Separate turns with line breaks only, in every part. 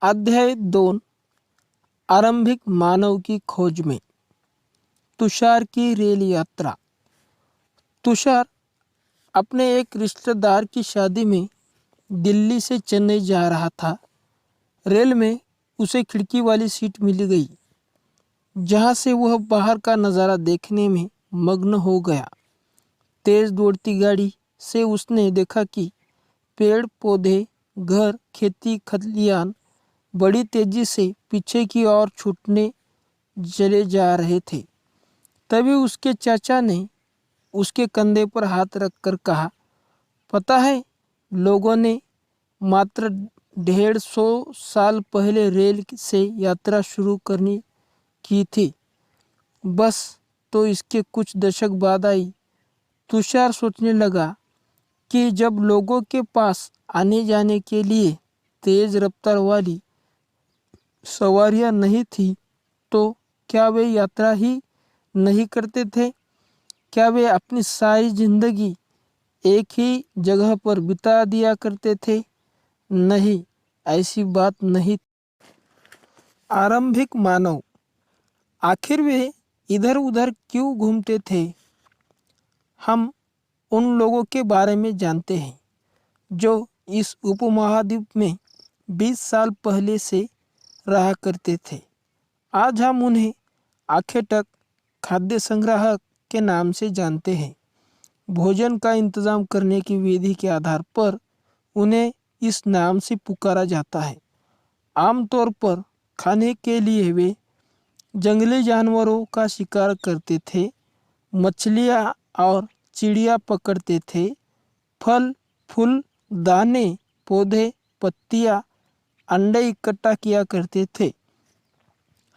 अध्याय 2 आरंभिक मानव की खोज में। तुषार की रेल यात्रा। तुषार अपने एक रिश्तेदार की शादी में दिल्ली से चेन्नई जा रहा था। रेल में उसे खिड़की वाली सीट मिल गई, जहां से वह बाहर का नज़ारा देखने में मग्न हो गया। तेज दौड़ती गाड़ी से उसने देखा कि पेड़ पौधे, घर, खेती खलियान बड़ी तेजी से पीछे की ओर छूटने चले जा रहे थे। तभी उसके चाचा ने उसके कंधे पर हाथ रखकर कहा, पता है, लोगों ने मात्र 150 साल पहले रेल से यात्रा शुरू करनी की थी। बस तो इसके कुछ दशक बाद आई। तुषार सोचने लगा कि जब लोगों के पास आने जाने के लिए तेज रफ्तार वाली सवारियां नहीं थी, तो क्या वे यात्रा ही नहीं करते थे? क्या वे अपनी सारी जिंदगी एक ही जगह पर बिता दिया करते थे? नहीं, ऐसी बात नहीं। आरंभिक मानव आखिर वे इधर उधर क्यों घूमते थे? हम उन लोगों के बारे में जानते हैं जो इस उपमहाद्वीप में 20 साल पहले से रहा करते थे। आज हम उन्हें आखेटक खाद्य संग्राहक के नाम से जानते हैं। भोजन का इंतजाम करने की विधि के आधार पर उन्हें इस नाम से पुकारा जाता है। आमतौर पर खाने के लिए वे जंगली जानवरों का शिकार करते थे, मछलियाँ और चिड़िया पकड़ते थे, फल फूल, दाने, पौधे, पत्तियाँ, अंडे इकट्ठा किया करते थे।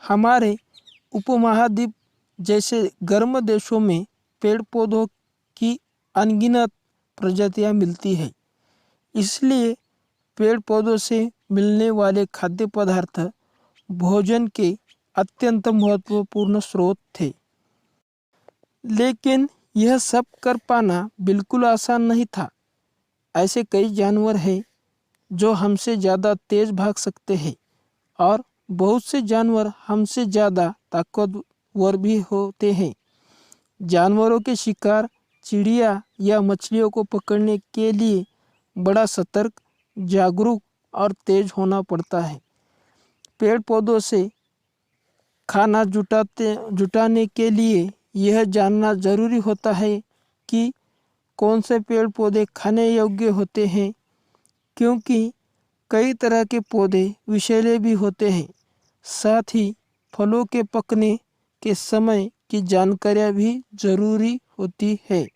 हमारे उपमहाद्वीप जैसे गर्म देशों में पेड़ पौधों की अनगिनत प्रजातियां मिलती है, इसलिए पेड़ पौधों से मिलने वाले खाद्य पदार्थ भोजन के अत्यंत महत्वपूर्ण स्रोत थे। लेकिन यह सब कर पाना बिल्कुल आसान नहीं था। ऐसे कई जानवर हैं जो हमसे ज़्यादा तेज भाग सकते हैं और बहुत से जानवर हमसे ज़्यादा ताकतवर भी होते हैं। जानवरों के शिकार, चिड़िया या मछलियों को पकड़ने के लिए बड़ा सतर्क, जागरूक और तेज होना पड़ता है। पेड़ पौधों से खाना जुटाने के लिए यह जानना जरूरी होता है कि कौन से पेड़ पौधे खाने योग्य होते हैं, क्योंकि कई तरह के पौधे विषैले भी होते हैं। साथ ही फलों के पकने के समय की जानकारियाँ भी जरूरी होती है।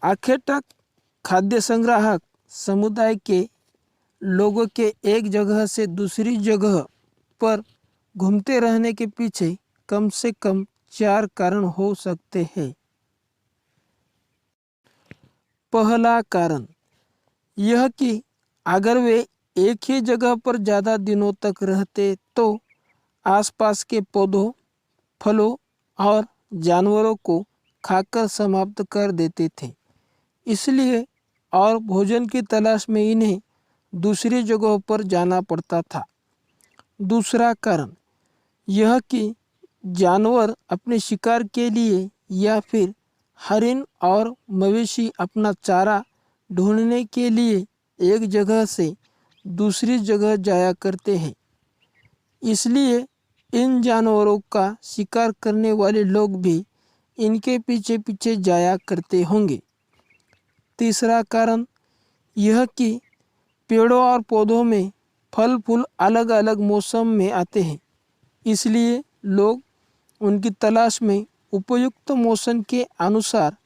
आखेटक खाद्य संग्राहक समुदाय के लोगों के एक जगह से दूसरी जगह पर घूमते रहने के पीछे कम से कम 4 कारण हो सकते हैं। पहला कारण यह कि अगर वे एक ही जगह पर ज़्यादा दिनों तक रहते तो आसपास के पौधों, फलों और जानवरों को खाकर समाप्त कर देते थे, इसलिए और भोजन की तलाश में इन्हें दूसरी जगहों पर जाना पड़ता था। दूसरा कारण यह कि जानवर अपने शिकार के लिए या फिर हरिन और मवेशी अपना चारा ढूंढने के लिए एक जगह से दूसरी जगह जाया करते हैं, इसलिए इन जानवरों का शिकार करने वाले लोग भी इनके पीछे पीछे जाया करते होंगे। तीसरा कारण यह कि पेड़ों और पौधों में फल फूल अलग अलग मौसम में आते हैं, इसलिए लोग उनकी तलाश में उपयुक्त मौसम के अनुसार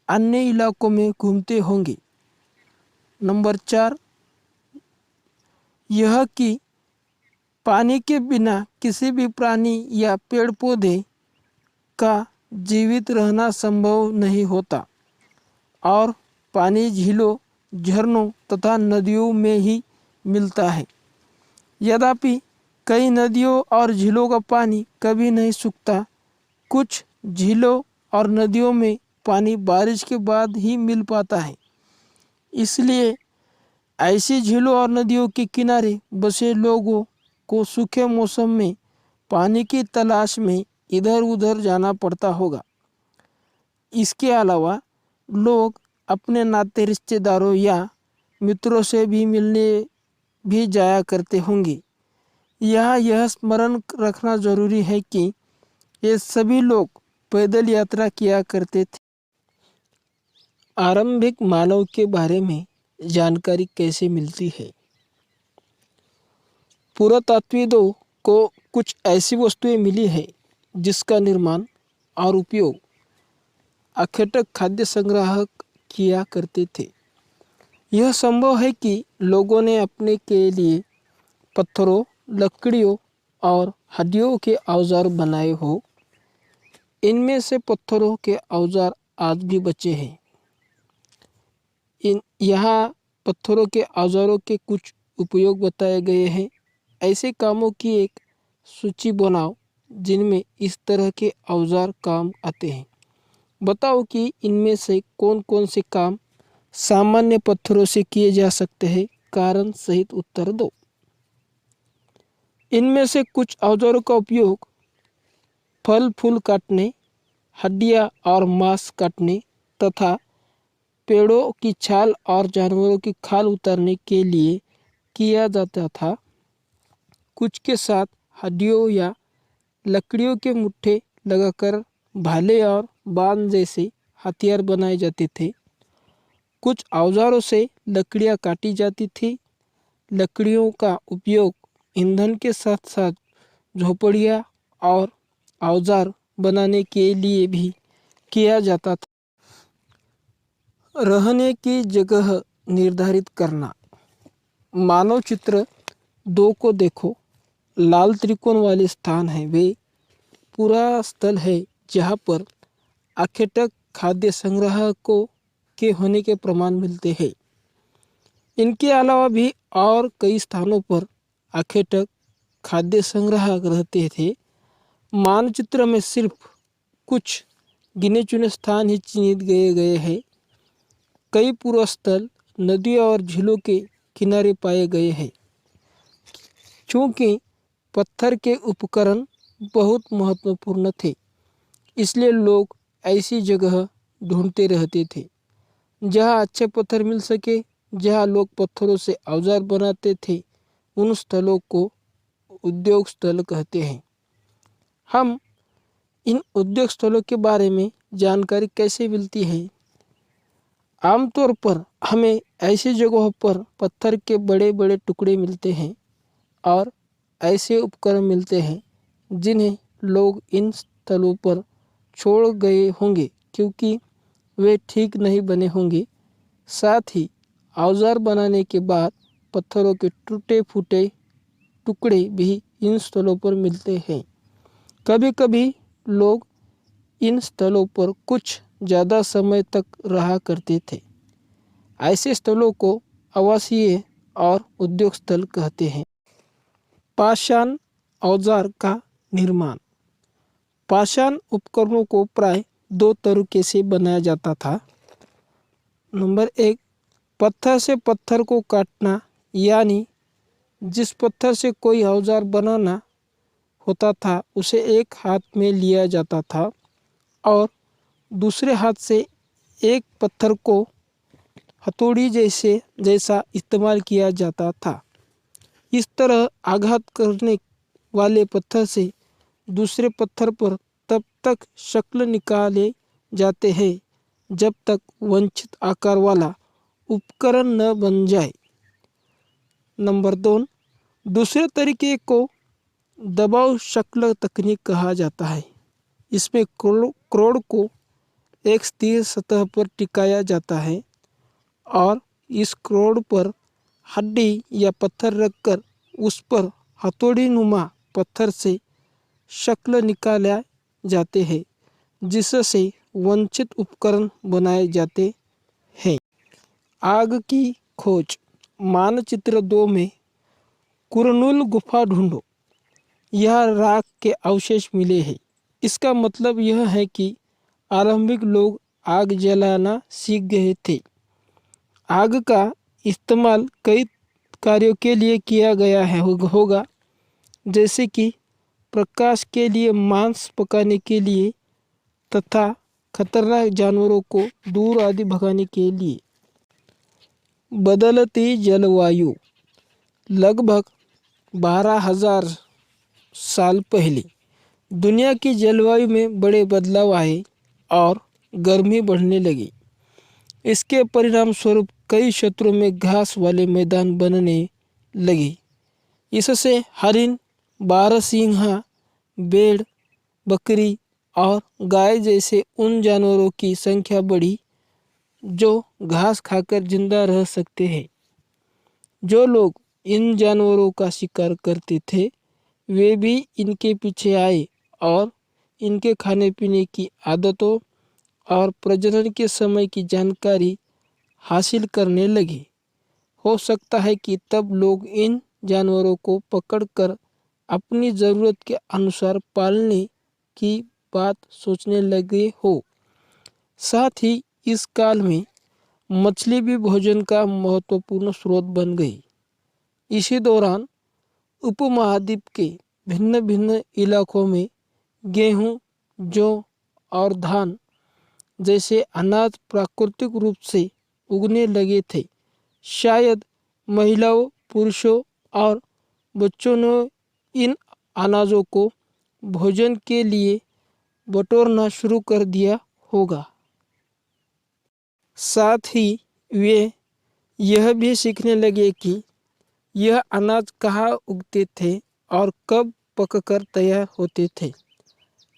अन्य इलाकों में घूमते होंगे। नंबर 4 यह कि पानी के बिना किसी भी प्राणी या पेड़ पौधे का जीवित रहना संभव नहीं होता और पानी झीलों, झरनों तथा नदियों में ही मिलता है। यद्यपि कई नदियों और झीलों का पानी कभी नहीं सूखता, कुछ झीलों और नदियों में पानी बारिश के बाद ही मिल पाता है, इसलिए ऐसी झीलों और नदियों के किनारे बसे लोगों को सूखे मौसम में पानी की तलाश में इधर उधर जाना पड़ता होगा। इसके अलावा लोग अपने नाते रिश्तेदारों या मित्रों से भी मिलने भी जाया करते होंगे। यह स्मरण रखना जरूरी है कि ये सभी लोग पैदल यात्रा किया करते थे। आरंभिक मानव के बारे में जानकारी कैसे मिलती है? पुरातत्वविदों को कुछ ऐसी वस्तुएं मिली है जिसका निर्माण और उपयोग आखेटक खाद्य संग्राहक किया करते थे। यह संभव है कि लोगों ने अपने के लिए पत्थरों, लकड़ियों और हड्डियों के औजार बनाए हो। इनमें से पत्थरों के औजार आज भी बचे हैं। यहाँ पत्थरों के औजारों के कुछ उपयोग बताए गए हैं। ऐसे कामों की एक सूची बनाओ जिनमें इस तरह के औजार काम आते हैं। बताओ कि इनमें से कौन कौन से काम सामान्य पत्थरों से किए जा सकते हैं। कारण सहित उत्तर दो। इनमें से कुछ औजारों का उपयोग फल फूल काटने, हड्डियाँ और मांस काटने तथा पेड़ों की छाल और जानवरों की खाल उतारने के लिए किया जाता था। कुछ के साथ हड्डियों या लकड़ियों के मुट्ठे लगाकर भाले और बाण जैसे हथियार बनाए जाते थे। कुछ औजारों से लकड़ियाँ काटी जाती थी। लकड़ियों का उपयोग ईंधन के साथ साथ झोपड़ियाँ और औजार बनाने के लिए भी किया जाता था। रहने की जगह निर्धारित करना। मानव चित्र 2 को देखो। लाल त्रिकोण वाले स्थान है वे पूरा स्थल है जहाँ पर आखेटक खाद्य संग्राहकों के होने के प्रमाण मिलते हैं। इनके अलावा भी और कई स्थानों पर आखेटक खाद्य संग्राहक रहते थे। मानचित्र में सिर्फ कुछ गिने चुने स्थान ही चिन्हित गए हैं। कई पूर्व स्थल नदियों और झीलों के किनारे पाए गए हैं। चूँकि पत्थर के उपकरण बहुत महत्वपूर्ण थे, इसलिए लोग ऐसी जगह ढूंढते रहते थे जहाँ अच्छे पत्थर मिल सके। जहाँ लोग पत्थरों से औजार बनाते थे उन स्थलों को उद्योग स्थल कहते हैं। हम इन उद्योग स्थलों के बारे में जानकारी कैसे मिलती है? आमतौर पर हमें ऐसी जगहों पर पत्थर के बड़े बड़े टुकड़े मिलते हैं और ऐसे उपकरण मिलते हैं जिन्हें लोग इन स्थलों पर छोड़ गए होंगे क्योंकि वे ठीक नहीं बने होंगे। साथ ही औजार बनाने के बाद पत्थरों के टूटे फूटे टुकड़े भी इन स्थलों पर मिलते हैं। कभी कभी लोग इन स्थलों पर कुछ ज़्यादा समय तक रहा करते थे। ऐसे स्थलों को आवासीय और उद्योग स्थल कहते हैं। पाषाण औजार का निर्माण। पाषाण उपकरणों को प्राय 2 तरीके से बनाया जाता था। नंबर 1, पत्थर से पत्थर को काटना, यानी जिस पत्थर से कोई औजार बनाना होता था उसे एक हाथ में लिया जाता था और दूसरे हाथ से एक पत्थर को हथौड़ी जैसा इस्तेमाल किया जाता था। इस तरह आघात करने वाले पत्थर से दूसरे पत्थर पर तब तक शक्ल निकाले जाते हैं जब तक वांछित आकार वाला उपकरण न बन जाए। नंबर 2, दूसरे तरीके को दबाव शक्ल तकनीक कहा जाता है। इसमें क्रोड को एक स्थिर सतह पर टिकाया जाता है और इस क्रोड पर हड्डी या पत्थर रखकर उस पर हथौड़ी नुमा पत्थर से शक्ल निकाले जाते हैं जिससे वांछित उपकरण बनाए जाते हैं। आग की खोज। मानचित्र 2 में कुरनूल गुफा ढूंढो। यह राख के अवशेष मिले हैं। इसका मतलब यह है कि आरंभिक लोग आग जलाना सीख गए थे। आग का इस्तेमाल कई कार्यों के लिए किया गया है होगा, जैसे कि प्रकाश के लिए, मांस पकाने के लिए तथा खतरनाक जानवरों को दूर आदि भगाने के लिए। बदलती जलवायु। लगभग 12,000 साल पहले दुनिया की जलवायु में बड़े बदलाव आए और गर्मी बढ़ने लगी। इसके परिणाम स्वरूप कई क्षेत्रों में घास वाले मैदान बनने लगे। इससे हरिन, बारहसिंहा, भेड़, बकरी और गाय जैसे उन जानवरों की संख्या बढ़ी जो घास खाकर जिंदा रह सकते हैं। जो लोग इन जानवरों का शिकार करते थे वे भी इनके पीछे आए और इनके खाने पीने की आदतों और प्रजनन के समय की जानकारी हासिल करने लगे। हो सकता है कि तब लोग इन जानवरों को पकड़कर अपनी ज़रूरत के अनुसार पालने की बात सोचने लगे हो। साथ ही इस काल में मछली भी भोजन का महत्वपूर्ण स्रोत बन गई। इसी दौरान उपमहाद्वीप के भिन्न भिन्न इलाकों में गेहूं, जौ और धान जैसे अनाज प्राकृतिक रूप से उगने लगे थे। शायद महिलाओं, पुरुषों और बच्चों ने इन अनाजों को भोजन के लिए बटोरना शुरू कर दिया होगा। साथ ही वे यह भी सीखने लगे कि यह अनाज कहाँ उगते थे और कब पककर तैयार होते थे।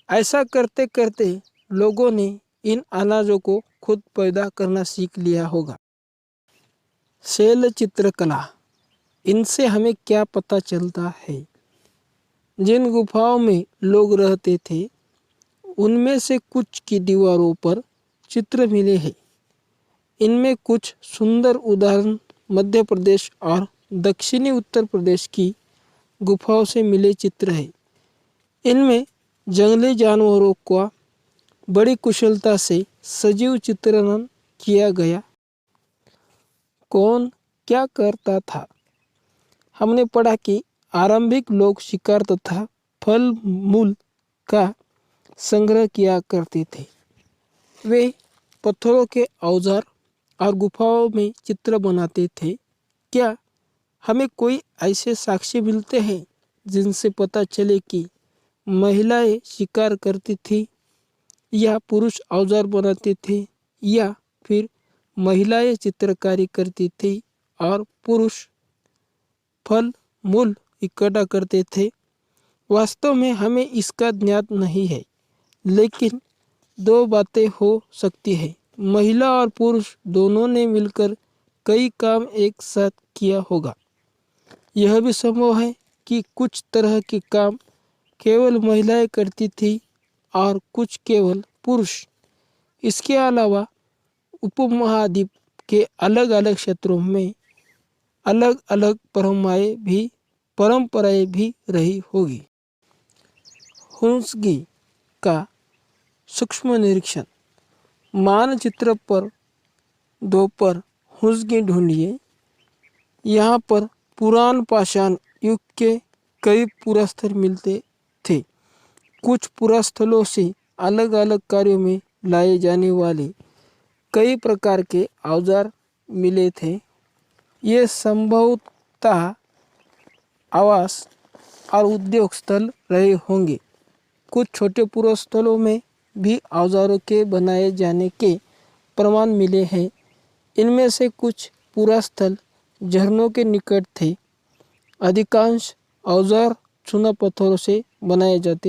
ऐसा करते करते लोगों ने इन अनाजों को खुद पैदा करना सीख लिया होगा। शैल चित्रकला। इनसे हमें क्या पता चलता है? जिन गुफाओं में लोग रहते थे उनमें से कुछ की दीवारों पर चित्र मिले हैं। इनमें कुछ सुंदर उदाहरण मध्य प्रदेश और दक्षिणी उत्तर प्रदेश की गुफाओं से मिले चित्र हैं। इनमें जंगली जानवरों का बड़ी कुशलता से सजीव चित्रण किया गया। कौन क्या करता था? हमने पढ़ा कि आरंभिक लोग शिकार तथा फल मूल का संग्रह किया करते थे। वे पत्थरों के औजार और गुफाओं में चित्र बनाते थे। क्या हमें कोई ऐसे साक्ष्य मिलते हैं जिनसे पता चले कि महिलाएं शिकार करती थी या पुरुष औजार बनाते थे, या फिर महिलाएं चित्रकारी करती थी और पुरुष फल मूल इकट्ठा करते थे? वास्तव में हमें इसका ज्ञात नहीं है, लेकिन दो बातें हो सकती है। महिला और पुरुष दोनों ने मिलकर कई काम एक साथ किया होगा। यह भी संभव है कि कुछ तरह के काम केवल महिलाएं करती थी और कुछ केवल पुरुष। इसके अलावा उपमहाद्वीप के अलग अलग क्षेत्रों में अलग अलग परंपराएं भी रही होगी। हुंसगी का सूक्ष्म निरीक्षण। मानचित्र पर दो पर हुंसगी ढूंढिए। यहाँ पर पुरान पाषाण युग के कई पुरास्थल मिलते थे। कुछ पुरास्थलों से अलग अलग कार्यों में लाए जाने वाले कई प्रकार के औजार मिले थे। ये संभवतः आवास और उद्योग स्थल रहे होंगे। कुछ छोटे पुरास्थलों में भी औजारों के बनाए जाने के प्रमाण मिले हैं। इनमें से कुछ पुरास्थल झरनों के निकट थे। अधिकांश औजार चूना पत्थरों से बनाए जाते